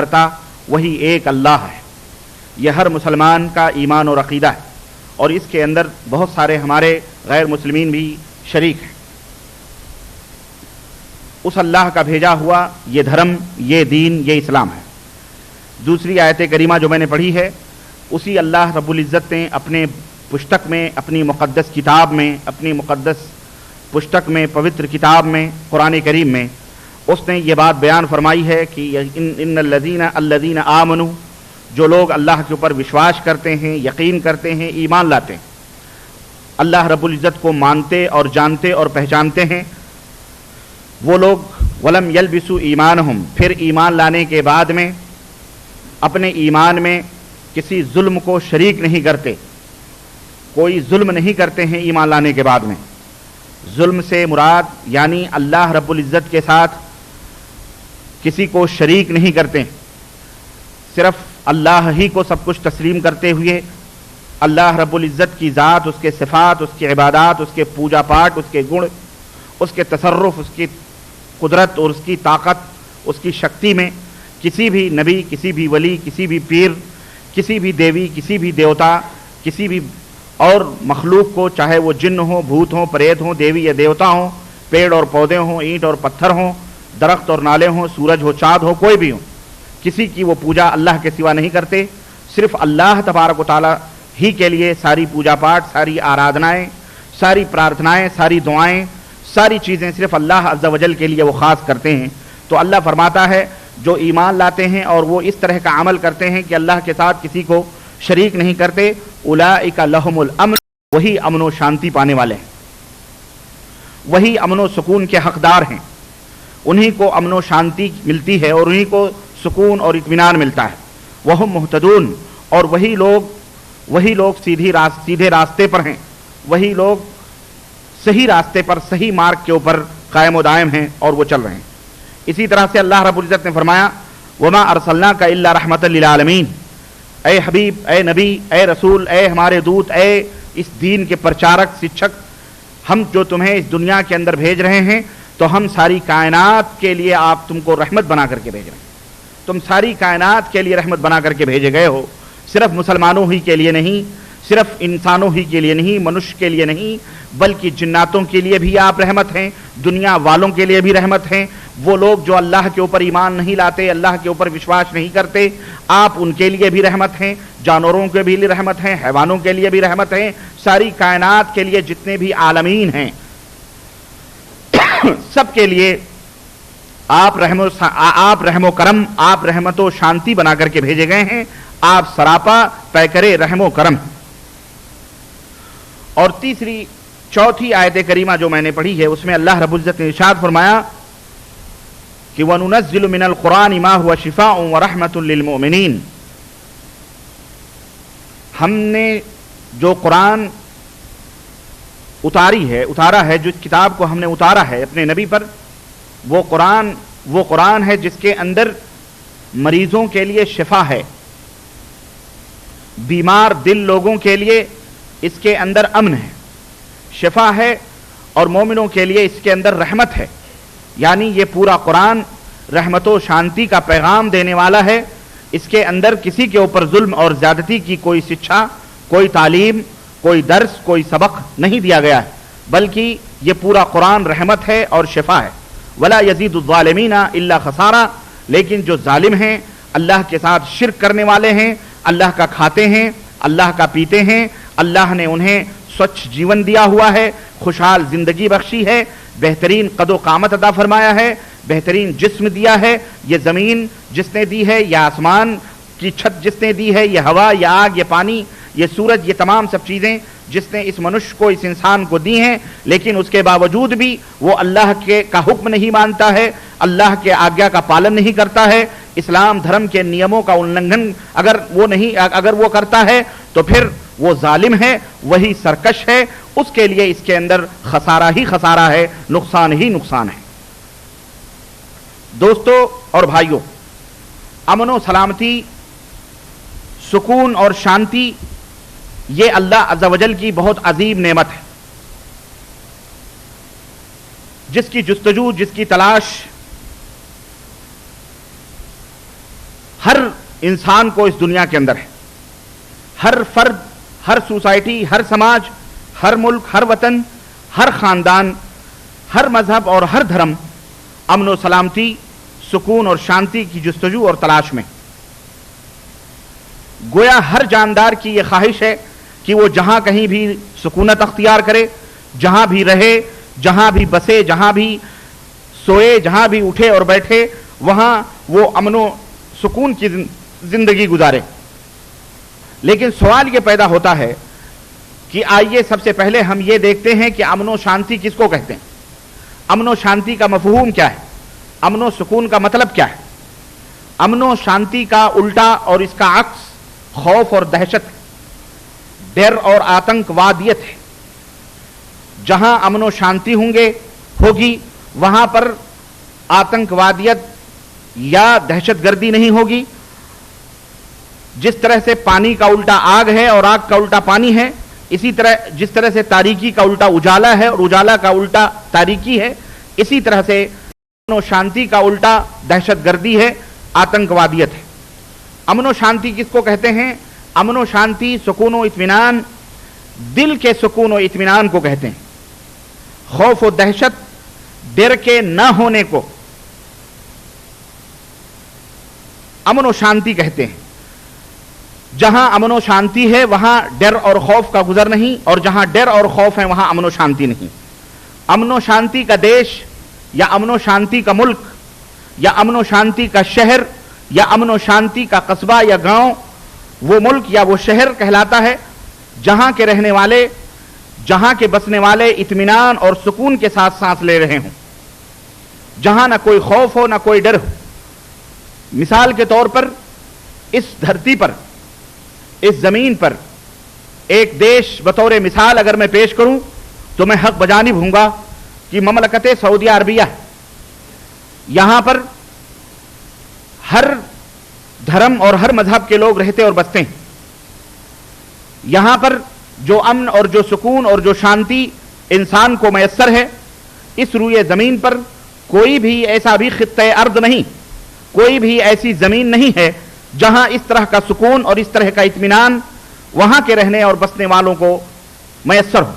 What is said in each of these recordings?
کرتا وہی ایک اللہ ہے. یہ ہر مسلمان کا ایمان اور عقیدہ ہے، اور اس کے اندر بہت سارے ہمارے غیر مسلمین بھی شریک ہیں. اس اللہ کا بھیجا ہوا یہ دھرم، یہ دین، یہ اسلام ہے. دوسری آیت کریمہ جو میں نے پڑھی ہے، اسی اللہ رب العزت نے اپنے پشتک میں، اپنی مقدس کتاب میں، اپنی مقدس پشتک میں، پوتر کتاب میں، قرآن کریم میں اس نے یہ بات بیان فرمائی ہے کہ ان الذین آمنوا، جو لوگ اللہ کے اوپر وشواس کرتے ہیں، یقین کرتے ہیں، ایمان لاتے ہیں، اللہ رب العزت کو مانتے اور جانتے اور پہچانتے ہیں، وہ لوگ ولم یلبسوا ایمانہم، پھر ایمان لانے کے بعد میں اپنے ایمان میں کسی ظلم کو شریک نہیں کرتے، کوئی ظلم نہیں کرتے ہیں ایمان لانے کے بعد میں. ظلم سے مراد یعنی اللہ رب العزت کے ساتھ کسی کو شریک نہیں کرتے، صرف اللہ ہی کو سب کچھ تسلیم کرتے ہوئے اللہ رب العزت کی ذات، اس کے صفات، اس کی عبادات، اس کے پوجا پاٹ، اس کے گن، اس کے تصرف، اس کی قدرت اور اس کی طاقت، اس کی شکتی میں کسی بھی نبی، کسی بھی ولی، کسی بھی پیر، کسی بھی دیوی، کسی بھی دیوتا، کسی بھی اور مخلوق کو، چاہے وہ جن ہوں، بھوت ہوں، پریت ہوں، دیوی یا دیوتا ہوں، پیڑ اور پودے ہوں، اینٹ اور پتھر ہوں، درخت اور نالے ہوں، سورج ہو، چاند ہو، کوئی بھی ہوں، کسی کی وہ پوجا اللہ کے سوا نہیں کرتے. صرف اللہ تبارک و تعالی ہی کے لیے ساری پوجا پاٹ، ساری آرادنائیں، ساری پرارتھنائیں، ساری دعائیں، ساری چیزیں صرف اللہ عز و جل کے لیے وہ خاص کرتے ہیں. تو اللہ فرماتا ہے جو ایمان لاتے ہیں اور وہ اس طرح کا عمل کرتے ہیں کہ اللہ کے ساتھ کسی کو شریک نہیں کرتے، اولئک لہم الامن، وہی امن و شانتی پانے والے ہیں، وہی امن و سکون کے حقدار ہیں، انہی کو امن و شانتی ملتی ہے اور انہی کو سکون اور اطمینان ملتا ہے. وہم مہتدون، اور وہی لوگ سیدھے راستے پر ہیں، وہی لوگ صحیح راستے پر، صحیح مارگ کے اوپر قائم و دائم ہیں اور وہ چل رہے ہیں. اسی طرح سے اللہ رب العزت نے فرمایا وما ارسلناک الا رحمۃ للعالمین، اے حبیب، اے نبی، اے رسول، اے ہمارے دودت، اے اس دین کے پرچارک، شکشک، ہم جو تمہیں اس دنیا کے اندر بھیج رہے ہیں تو ہم ساری کائنات کے لیے آپ تم کو رحمت بنا کر کے بھیج رہے ہیں. تم ساری کائنات کے لیے رحمت بنا کر کے بھیجے گئے ہو، صرف مسلمانوں ہی کے لیے نہیں، صرف انسانوں ہی کے لیے نہیں، منش کے لیے نہیں، بلکہ جناتوں کے لیے بھی آپ رحمت ہیں، دنیا والوں کے لیے بھی رحمت ہیں. وہ لوگ جو اللہ کے اوپر ایمان نہیں لاتے، اللہ کے اوپر وشواس نہیں کرتے، آپ ان کے لیے بھی رحمت ہیں، جانوروں کے بھی رحمت ہیں، حیوانوں کے لیے بھی رحمت ہیں، ساری کائنات کے لیے جتنے بھی عالمین ہیں سب کے لیے آپ رحم و کرم، آپ رحمت و شانتی بنا کر کے بھیجے گئے ہیں. آپ سراپا پیکرے رحم و کرم. اور چوتھی آیت کریمہ جو میں نے پڑھی ہے اس میں اللہ رب العزت نے ارشاد فرمایا کہ وَنُنَزِّلُ مِنَ الْقُرْآنِ مَا هُوَ شِفَاءٌ وَرَحْمَةٌ لِّلْمُؤْمِنِينَ، ہم نے جو قرآن اتارا ہے، جو کتاب کو ہم نے اتارا ہے اپنے نبی پر، وہ قرآن ہے جس کے اندر مریضوں کے لیے شفا ہے، بیمار دل لوگوں کے لیے اس کے اندر امن ہے، شفا ہے، اور مومنوں کے لیے اس کے اندر رحمت ہے. یعنی یہ پورا قرآن رحمت و شانتی کا پیغام دینے والا ہے. اس کے اندر کسی کے اوپر ظلم اور زیادتی کی کوئی شکشا، کوئی تعلیم، کوئی درس، کوئی سبق نہیں دیا گیا ہے، بلکہ یہ پورا قرآن رحمت ہے اور شفا ہے. ولا یزید الظالمین الا خسارا، لیکن جو ظالم ہیں، اللہ کے ساتھ شرک کرنے والے ہیں، اللہ کا کھاتے ہیں، اللہ کا پیتے ہیں، اللہ نے انہیں سوچھ جیون دیا ہوا ہے، خوشحال زندگی بخشی ہے، بہترین قد و قامت عطا فرمایا ہے، بہترین جسم دیا ہے. یہ زمین جس نے دی ہے، یہ آسمان کی چھت جس نے دی ہے، یہ ہوا، یہ آگ، یہ پانی، یہ سورج، یہ تمام سب چیزیں جس نے اس منش کو، اس انسان کو دی ہیں، لیکن اس کے باوجود بھی وہ اللہ کا حکم نہیں مانتا ہے، اللہ کے آگیا کا پالن نہیں کرتا ہے، اسلام دھرم کے نیموں کا النگھن اگر وہ کرتا ہے تو پھر وہ ظالم ہے، وہی سرکش ہے. اس کے لیے اس کے اندر خسارہ ہی خسارہ ہے، نقصان ہی نقصان ہے. دوستو اور بھائیوں، امن و سلامتی، سکون اور شانتی یہ اللہ عز و جل کی بہت عظیم نعمت ہے، جس کی جستجو، جس کی تلاش ہر انسان کو اس دنیا کے اندر ہے. ہر فرد، ہر سوسائٹی، ہر سماج، ہر ملک، ہر وطن، ہر خاندان، ہر مذہب اور ہر دھرم امن و سلامتی، سکون اور شانتی کی جستجو اور تلاش میں. گویا ہر جاندار کی یہ خواہش ہے کہ وہ جہاں کہیں بھی سکونت اختیار کرے، جہاں بھی رہے، جہاں بھی بسے، جہاں بھی سوئے، جہاں بھی اٹھے اور بیٹھے، وہاں وہ امن و سکون کی زندگی گزارے. لیکن سوال یہ پیدا ہوتا ہے کہ آئیے سب سے پہلے ہم یہ دیکھتے ہیں کہ امن و شانتی کس کو کہتے ہیں، امن و شانتی کا مفہوم کیا ہے، امن و سکون کا مطلب کیا ہے. امن و شانتی کا الٹا اور اس کا عکس خوف اور دہشت ہے، ڈر اور آتنکوادیت ہے. جہاں امن و شانتی ہوگی وہاں پر آتنکوادیت یا دہشت گردی نہیں ہوگی. جس طرح سے پانی کا الٹا آگ ہے اور آگ کا الٹا پانی ہے، اسی طرح جس طرح سے تاریکی کا الٹا اجالا ہے اور اجالا کا الٹا تاریکی ہے، اسی طرح سے امن و شانتی کا الٹا دہشت گردی ہے، آتنکوادیت ہے. امن و شانتی کس کو کہتے ہیں؟ امن و شانتی، سکون و اطمینان، دل کے سکون و اطمینان کو کہتے ہیں. خوف و دہشت، ڈر کے نہ ہونے کو امن و شانتی کہتے ہیں. جہاں امن و شانتی ہے وہاں ڈر اور خوف کا گزر نہیں، اور جہاں ڈر اور خوف ہے وہاں امن و شانتی نہیں. امن و شانتی کا دیش یا امن و شانتی کا ملک یا امن و شانتی کا شہر یا امن و شانتی کا قصبہ یا گاؤں وہ ملک یا وہ شہر کہلاتا ہے جہاں کے رہنے والے، جہاں کے بسنے والے اطمینان اور سکون کے ساتھ سانس لے رہے ہوں، جہاں نہ کوئی خوف ہو نہ کوئی ڈر ہو. مثال کے طور پر اس دھرتی پر، اس زمین پر ایک دیش بطور مثال اگر میں پیش کروں تو میں حق بجانب ہوں گا کہ مملکت سعودی عربیہ. یہاں پر ہر دھرم اور ہر مذہب کے لوگ رہتے اور بستے ہیں. یہاں پر جو امن اور جو سکون اور جو شانتی انسان کو میسر ہے، اس روئے زمین پر کوئی بھی ایسا بھی خطہ ارض نہیں، کوئی بھی ایسی زمین نہیں ہے جہاں اس طرح کا سکون اور اس طرح کا اطمینان وہاں کے رہنے اور بسنے والوں کو میسر ہو.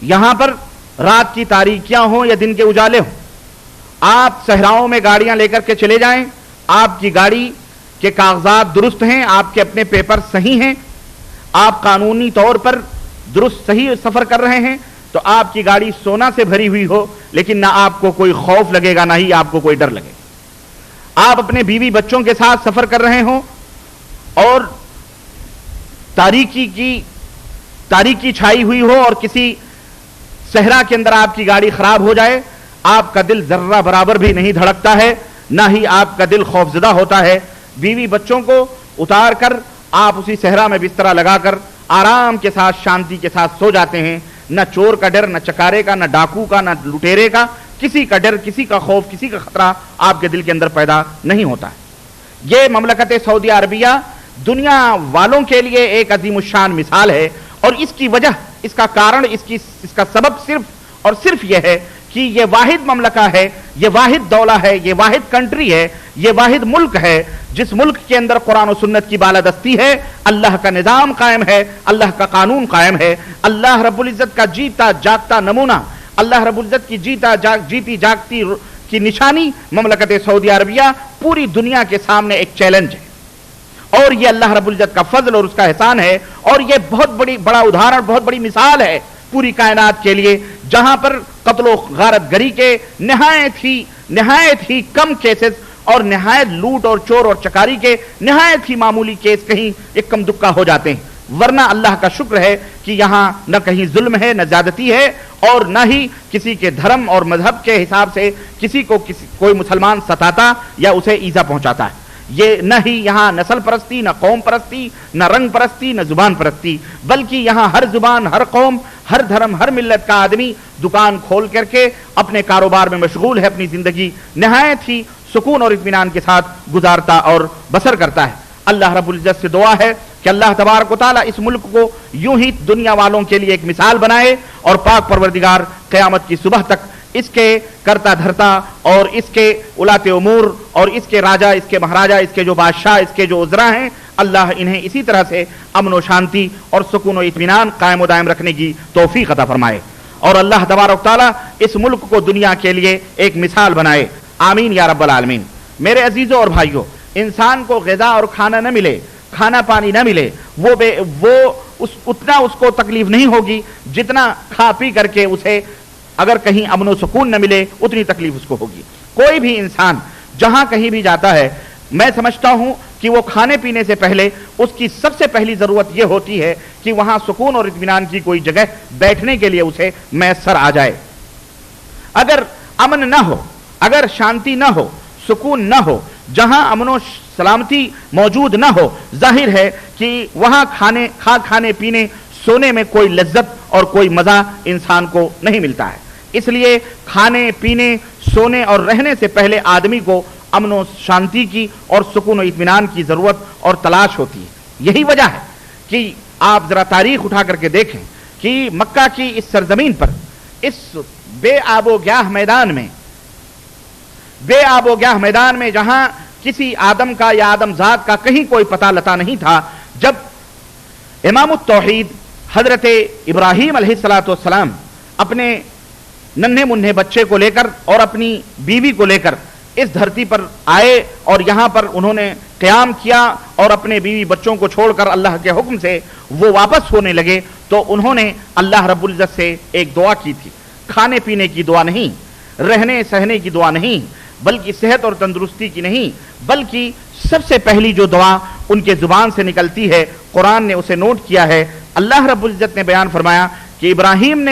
یہاں پر رات کی تاریکیاں ہوں یا دن کے اجالے ہوں، آپ صحراؤں میں گاڑیاں لے کر کے چلے جائیں، آپ کی گاڑی کے کاغذات درست ہیں، آپ کے اپنے پیپر صحیح ہیں، آپ قانونی طور پر درست صحیح سفر کر رہے ہیں، تو آپ کی گاڑی سونا سے بھری ہوئی ہو لیکن نہ آپ کو کوئی خوف لگے گا نہ ہی آپ کو کوئی ڈر لگے. آپ اپنے بیوی بچوں کے ساتھ سفر کر رہے ہوں اور تاریکی چھائی ہوئی ہو اور کسی صحرا کے اندر آپ کی گاڑی خراب ہو جائے، آپ کا دل ذرہ برابر بھی نہیں دھڑکتا ہے، نہ ہی آپ کا دل خوف زدہ ہوتا ہے. بیوی بچوں کو اتار کر آپ اسی صحرا میں بسترا لگا کر آرام کے ساتھ شانتی کے ساتھ سو جاتے ہیں. نہ چور کا ڈر، نہ چکارے کا، نہ ڈاکو کا، نہ لٹیرے کا، کسی کا ڈر، کسی کا خوف، کسی کا خطرہ آپ کے دل کے اندر پیدا نہیں ہوتا ہے. یہ مملکت سعودی عربیہ دنیا والوں کے لیے ایک عظیم الشان مثال ہے، اور اس کی وجہ، اس کا کارن، اس کا سبب صرف اور صرف یہ ہے کہ یہ واحد مملکہ ہے، یہ واحد دولہ ہے، یہ واحد کنٹری ہے، یہ واحد ملک ہے جس ملک کے اندر قرآن و سنت کی بالادستی ہے، اللہ کا نظام قائم ہے، اللہ کا قانون قائم ہے، اللہ رب العزت کا جیتا جاگتا نمونہ، اللہ رب العزت کی جیتی جاگتی کی نشانی مملکت سعودی عربیہ پوری دنیا کے سامنے ایک چیلنج ہے. اور یہ اللہ رب العزت کا فضل اور اس کا احسان ہے، اور یہ بہت بڑا ادھارن، بہت بڑی مثال ہے پوری کائنات کے لیے، جہاں پر قتل و غارت گری کے نہایت ہی کم کیسز اور نہایت لوٹ اور چور اور چکاری کے نہایت ہی معمولی کیس کہیں ایک کم دکا ہو جاتے ہیں. ورنہ اللہ کا شکر ہے کہ یہاں نہ کہیں ظلم ہے، نہ زیادتی ہے، اور نہ ہی کسی کے دھرم اور مذہب کے حساب سے کوئی مسلمان ستاتا یا اسے ایذا پہنچاتا ہے. یہ نہ ہی یہاں نسل پرستی، نہ قوم پرستی، نہ رنگ پرستی، نہ زبان پرستی، بلکہ یہاں ہر زبان، ہر قوم، ہر دھرم، ہر ملت کا آدمی دکان کھول کر کے اپنے کاروبار میں مشغول ہے، اپنی زندگی نہایت ہی سکون اور اطمینان کے ساتھ گزارتا اور بسر کرتا ہے. اللہ رب العزت سے دعا ہے کہ اللہ تبارک و تعالیٰ اس ملک کو یوں ہی دنیا والوں کے لیے ایک مثال بنائے، اور پاک پروردگار قیامت کی صبح تک اس کے کرتا دھرتا اور اس کے اولات امور اور اس کے راجا، اس کے مہاراجا، اس کے جو بادشاہ، اس کے جو وزراء ہیں، اللہ انہیں اسی طرح سے امن و شانتی اور سکون و اطمینان قائم و دائم رکھنے کی توفیق عطا فرمائے، اور اللہ تبارک تعالیٰ اس ملک کو دنیا کے لیے ایک مثال بنائے، آمین یا رب العالمین۔ میرے عزیزوں اور بھائیوں، انسان کو غذا اور کھانا نہ ملے، کھانا پانی نہ ملے، اتنا اس کو تکلیف نہیں ہوگی جتنا کھا پی کر کے اسے اگر کہیں امن و سکون نہ ملے اتنی تکلیف اس کو ہوگی۔ کوئی بھی انسان جہاں کہیں بھی جاتا ہے، میں سمجھتا ہوں کہ وہ کھانے پینے سے پہلے اس کی سب سے پہلی ضرورت یہ ہوتی ہے کہ وہاں سکون اور اطمینان کی کوئی جگہ بیٹھنے کے لیے اسے میسر آ جائے۔ اگر امن نہ ہو، اگر شانتی نہ ہو، سکون نہ ہو، جہاں امن و سلامتی موجود نہ ہو، ظاہر ہے کہ وہاں کھانے پینے سونے میں کوئی لذت اور کوئی مزہ انسان کو نہیں ملتا ہے۔ اس لیے کھانے پینے سونے اور رہنے سے پہلے آدمی کو امن و شانتی کی اور سکون و اطمینان کی ضرورت اور تلاش ہوتی ہے۔ یہی وجہ ہے کہ آپ ذرا تاریخ اٹھا کر کے دیکھیں کہ مکہ کی اس سرزمین پر، اس بے آب و گیاہ میدان میں جہاں کسی آدم کا یا آدم ذات کا کہیں کوئی پتہ لتا نہیں تھا، جب امام التوحید حضرت ابراہیم علیہ السلام اپنے ننھے منھے بچے کو لے کر اور اپنی بیوی کو لے کر اس دھرتی پر آئے اور یہاں پر انہوں نے قیام کیا اور اپنے بیوی بچوں کو چھوڑ کر اللہ کے حکم سے وہ واپس ہونے لگے، تو انہوں نے اللہ رب العزت سے ایک دعا کی تھی، کھانے پینے کی دعا نہیں، رہنے سہنے کی دعا نہیں، بلکہ صحت اور تندرستی کی نہیں، بلکہ سب سے پہلی جو دعا ان کے زبان سے نکلتی ہے، قرآن نے اسے نوٹ کیا ہے۔ اللہ رب العزت نے بیان فرمایا کہ ابراہیم نے